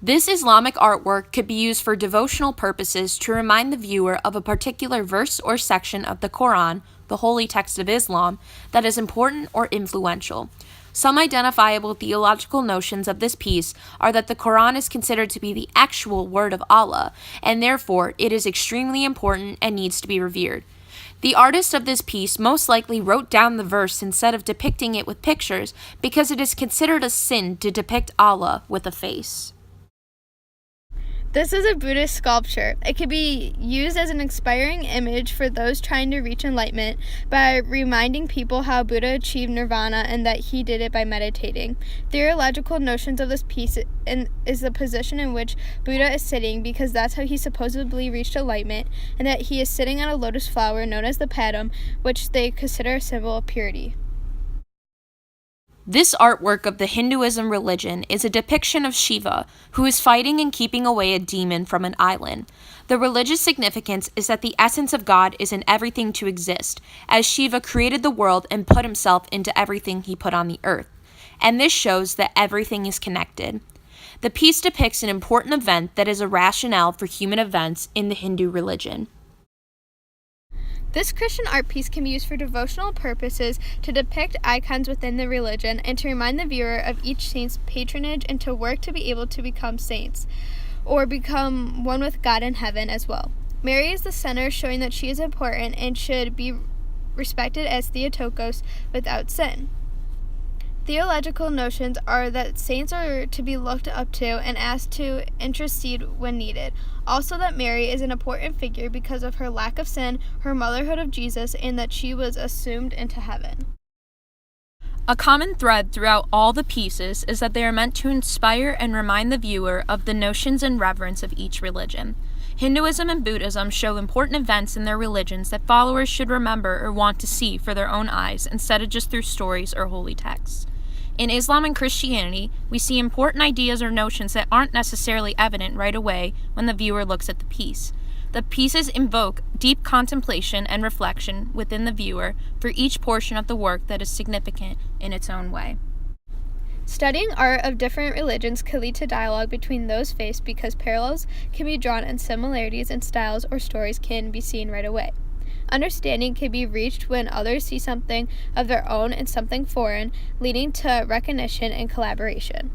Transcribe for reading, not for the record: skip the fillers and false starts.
This Islamic artwork could be used for devotional purposes to remind the viewer of a particular verse or section of the Quran, the holy text of Islam, that is important or influential. Some identifiable theological notions of this piece are that the Quran is considered to be the actual word of Allah, and therefore it is extremely important and needs to be revered. The artist of this piece most likely wrote down the verse instead of depicting it with pictures because it is considered a sin to depict Allah with a face. This is a Buddhist sculpture. It could be used as an inspiring image for those trying to reach enlightenment by reminding people how Buddha achieved nirvana and that he did it by meditating. Theological notions of this piece is the position in which Buddha is sitting because that's how he supposedly reached enlightenment, and that he is sitting on a lotus flower known as the padam, which they consider a symbol of purity. This artwork of the Hinduism religion is a depiction of Shiva, who is fighting and keeping away a demon from an island. The religious significance is that the essence of God is in everything to exist, as Shiva created the world and put himself into everything he put on the earth. And this shows that everything is connected. The piece depicts an important event that is a rationale for human events in the Hindu religion. This Christian art piece can be used for devotional purposes to depict icons within the religion and to remind the viewer of each saint's patronage and to work to be able to become saints or become one with God in heaven as well. Mary is the center, showing that she is important and should be respected as Theotokos without sin. Theological notions are that saints are to be looked up to and asked to intercede when needed. Also that Mary is an important figure because of her lack of sin, her motherhood of Jesus, and that she was assumed into heaven. A common thread throughout all the pieces is that they are meant to inspire and remind the viewer of the notions and reverence of each religion. Hinduism and Buddhism show important events in their religions that followers should remember or want to see for their own eyes instead of just through stories or holy texts. In Islam and Christianity, we see important ideas or notions that aren't necessarily evident right away when the viewer looks at the piece. The pieces invoke deep contemplation and reflection within the viewer for each portion of the work that is significant in its own way. Studying art of different religions can lead to dialogue between those faced because parallels can be drawn and similarities in styles or stories can be seen right away. Understanding can be reached when others see something of their own in something foreign, leading to recognition and collaboration.